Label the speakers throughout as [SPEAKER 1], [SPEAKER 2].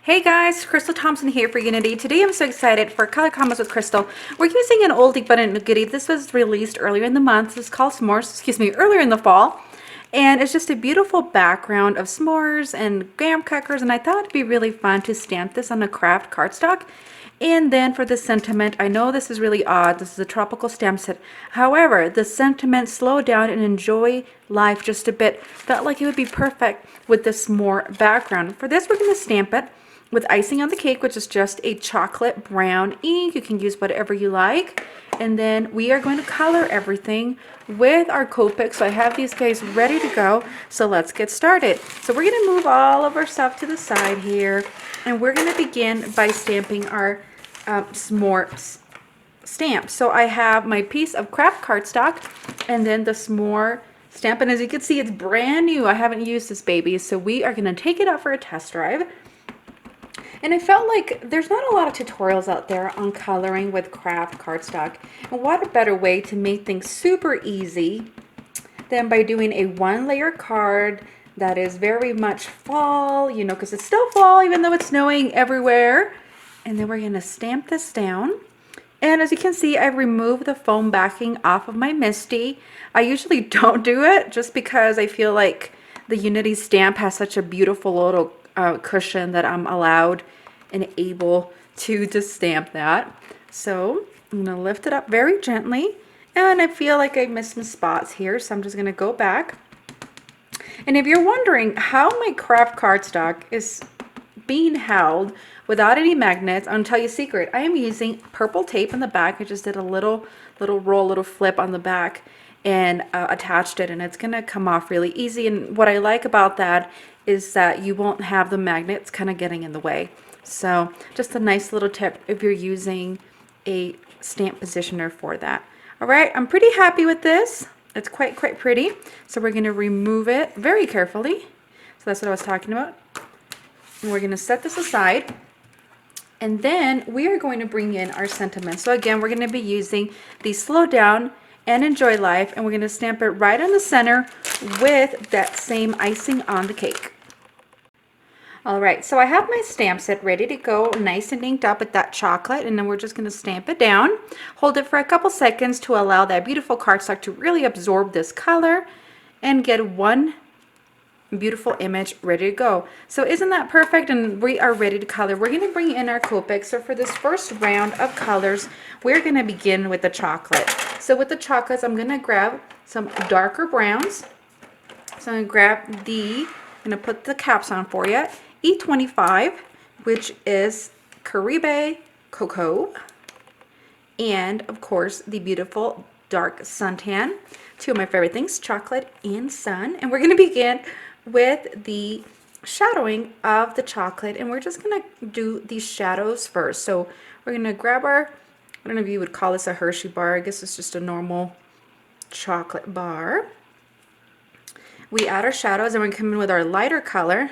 [SPEAKER 1] Hey guys, Crystal Thompson here for Unity. Today I'm so excited for Color Combos with Crystal. We're using an oldie but a goodie. This was released earlier in the month. This is called S'mores, earlier in the fall. And it's just a beautiful background of s'mores and graham crackers, and I thought it'd be really fun to stamp this on a craft cardstock. And then for the sentiment, I know this is really odd. This is a tropical stamp set. However, the sentiment, slow down and enjoy life just a bit, felt like it would be perfect with this s'more background. For this, we're going to stamp it with icing on the cake, which is just a chocolate brown ink. You can use whatever you like. And then we are going to color everything with our Copic. So I have these guys ready to go. So let's get started. So we're going to move all of our stuff to the side here. And we're going to begin by stamping our s'more stamp. So I have my piece of Kraft cardstock and then the s'more stamp. And as you can see, it's brand new. I haven't used this baby. So we are going to take it out for a test drive. And I felt like there's not a lot of tutorials out there on coloring with Kraft cardstock. And what a better way to make things super easy than by doing a one-layer card that is very much fall, you know, because it's still fall even though it's snowing everywhere. And then we're going to stamp this down. And as you can see, I've removed the foam backing off of my Misty. I usually don't do it just because I feel like the Unity stamp has such a beautiful little cushion that I'm allowed and able to just stamp that. So I'm going to lift it up very gently, and I feel like I missed some spots here, so I'm just going to go back. And if you're wondering how my Kraft cardstock is being held without any magnets, I'm going to tell you a secret. I am using purple tape in the back. I just did a little flip on the back and attached it, and it's going to come off really easy. And what I like about that is that you won't have the magnets kind of getting in the way. So just a nice little tip if you're using a stamp positioner for that. All right, I'm pretty happy with this. It's quite pretty. So we're going to remove it very carefully. So that's what I was talking about. And we're going to set this aside. And then we are going to bring in our sentiment. So again, we're going to be using the Slow Down and Enjoy Life, and we're going to stamp it right on the center with that same icing on the cake. All right, so I have my stamp set ready to go, nice and inked up with that chocolate, and then we're just going to stamp it down. Hold it for a couple seconds to allow that beautiful cardstock to really absorb this color and get one beautiful image ready to go. So isn't that perfect? And we are ready to color. We're going to bring in our Copic. So for this first round of colors, we're going to begin with the chocolate. So with the chocolates, I'm going to grab some darker browns. So I'm going to grab I'm going to put the caps on for you. E25, which is Caribe Cocoa, and of course the beautiful dark suntan. Two of my favorite things, chocolate and sun. And we're going to begin with the shadowing of the chocolate, and we're just going to do these shadows first. So we're going to grab our, I don't know if you would call this a Hershey bar. I guess it's just a normal chocolate bar. We add our shadows, and we're going to come in with our lighter color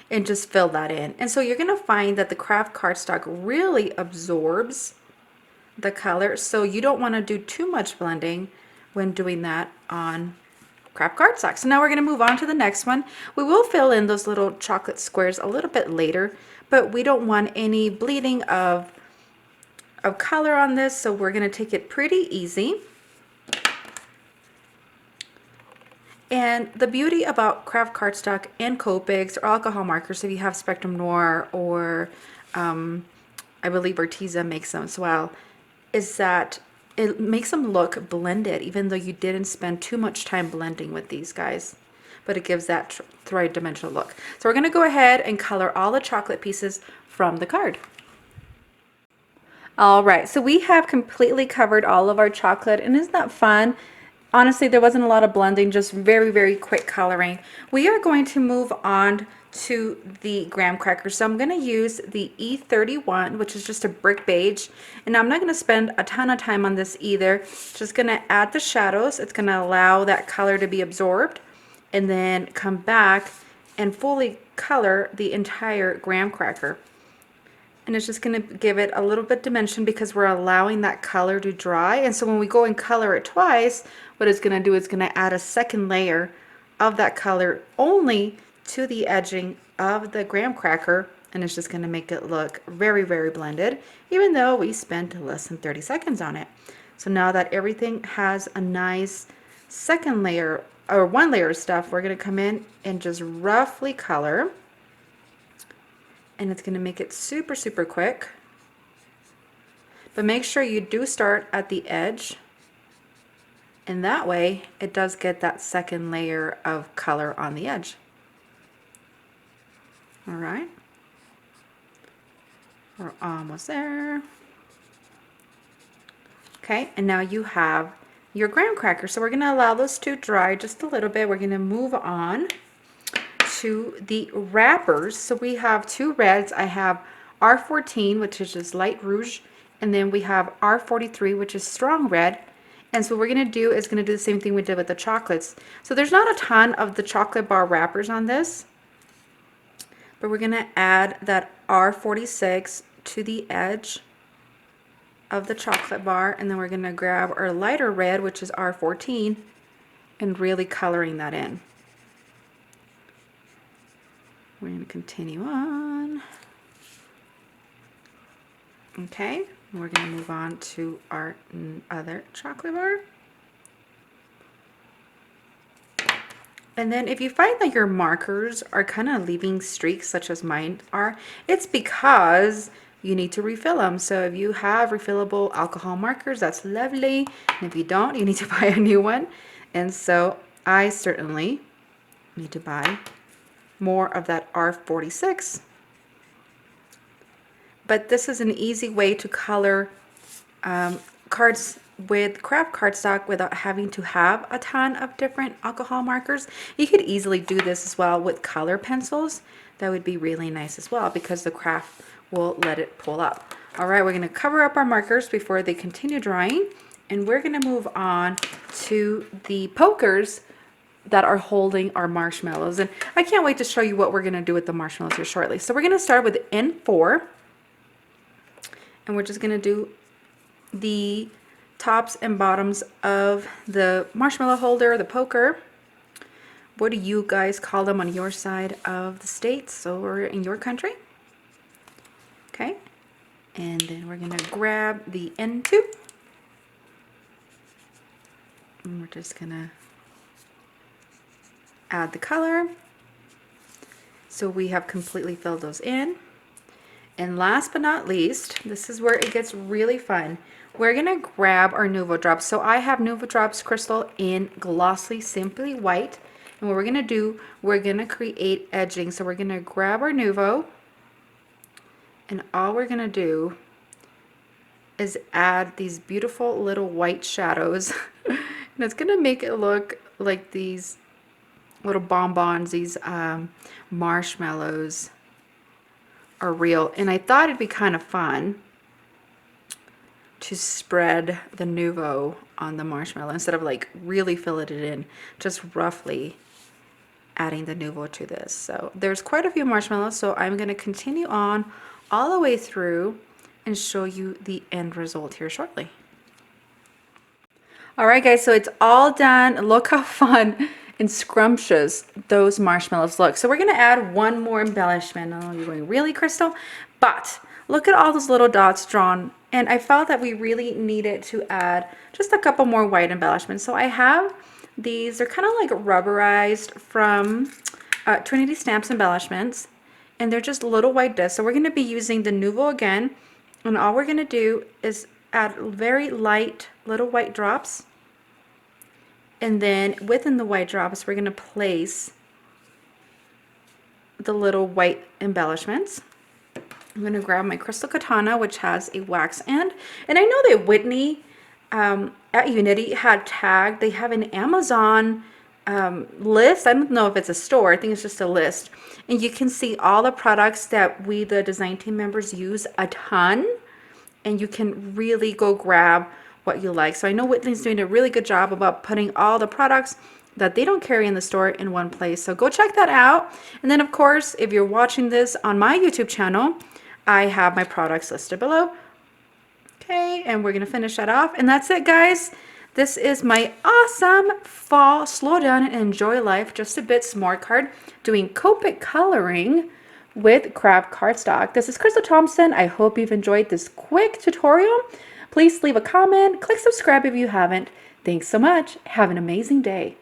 [SPEAKER 1] and just fill that in. And so you're going to find that the Kraft cardstock really absorbs the color, so you don't want to do too much blending when doing that on Kraft cardstock. So now we're going to move on to the next one. We will fill in those little chocolate squares a little bit later, but we don't want any bleeding of color on this, so we're going to take it pretty easy. And the beauty about Kraft cardstock and Copics or alcohol markers, if you have Spectrum Noir or I believe Arteza makes them as well, is that it makes them look blended even though you didn't spend too much time blending with these guys. But it gives that three-dimensional look. So we're going to go ahead and color all the chocolate pieces from the card. All right, so we have completely covered all of our chocolate, and isn't that fun? Honestly, there wasn't a lot of blending, just very quick coloring. We are going to move on to the graham crackers. So I'm going to use the E31, which is just a brick beige. And I'm not going to spend a ton of time on this either. Just going to add the shadows. It's going to allow that color to be absorbed. And then come back and fully color the entire graham cracker. And it's just going to give it a little bit dimension because we're allowing that color to dry. And so when we go and color it twice, what it's going to do is going to add a second layer of that color only to the edging of the graham cracker and it's just going to make it look very, very blended, even though we spent less than 30 seconds on it. So now that everything has a nice second layer or one layer of stuff, we're going to come in and just roughly color, and it's going to make it super, super quick. But make sure you do start at the edge, and that way it does get that second layer of color on the edge. All right, we're almost there. Okay, and now you have your graham crackers. So we're going to allow those to dry just a little bit. We're going to move on to the wrappers. So we have two reds. I have R14, which is just light rouge, and then we have R43, which is strong red. And so what we're going to do is going to do the same thing we did with the chocolates. So there's not a ton of the chocolate bar wrappers on this, but we're going to add that R46 to the edge of the chocolate bar, and then we're going to grab our lighter red, which is R14, and really coloring that in. We're going to continue on. Okay, we're going to move on to our other chocolate bar. And then if you find that your markers are kind of leaving streaks, such as mine are, it's because you need to refill them. So if you have refillable alcohol markers, that's lovely. And if you don't, you need to buy a new one. And so I certainly need to buy more of that R46. But this is an easy way to color cards with craft cardstock without having to have a ton of different alcohol markers. You could easily do this as well with color pencils. That would be really nice as well, because the craft will let it pull up. All right, we're going to cover up our markers before they continue drying, and we're going to move on to the pokers that are holding our marshmallows. And I can't wait to show you what we're going to do with the marshmallows here shortly. So we're going to start with N4, and we're just going to do the tops and bottoms of the marshmallow holder, the poker. What do you guys call them on your side of the states or in your country? Okay, and then we're going to grab the N2, and we're just going to add the color. So we have completely filled those in. And last but not least, this is where it gets really fun. We're going to grab our Nuvo Drops. So I have Nuvo Drops Crystal in Glossy Simply White. And what we're going to do, we're going to create edging. So we're going to grab our Nuvo, and all we're going to do is add these beautiful little white shadows. And it's going to make it look like these little bonbons, these marshmallows are real. And I thought it'd be kind of fun to spread the Nuvo on the marshmallow instead of like really filling it in, just roughly adding the Nuvo to this. So there's quite a few marshmallows, so I'm going to continue on all the way through and show you the end result here shortly. All right, guys, so it's all done. Look how fun and scrumptious those marshmallows look. So we're going to add one more embellishment. Oh, you're going really, Crystal? But look at all those little dots drawn. And I felt that we really needed to add just a couple more white embellishments. So I have these. They're kind of like rubberized from Trinity Stamps embellishments. And they're just little white discs. So we're going to be using the Nuvo again. And all we're going to do is add very light little white drops. And then within the white drops, we're going to place the little white embellishments. I'm going to grab my Crystal Katana, which has a wax end. And I know that Whitney at Unity had tagged, they have an Amazon list. I don't know if it's a store. I think it's just a list. And you can see all the products that we, the design team members, use a ton. And you can really go grab what you like. So I know Whitney's doing a really good job about putting all the products that they don't carry in the store in one place. So go check that out. And then of course, if you're watching this on my YouTube channel, I have my products listed below. Okay, and we're gonna finish that off. And that's it, guys. This is my awesome fall slow down and enjoy life just a bit s'more card, doing Copic coloring with Kraft cardstock. This is Crystal Thompson. I hope you've enjoyed this quick tutorial. Please leave a comment, click subscribe if you haven't. Thanks so much. Have an amazing day.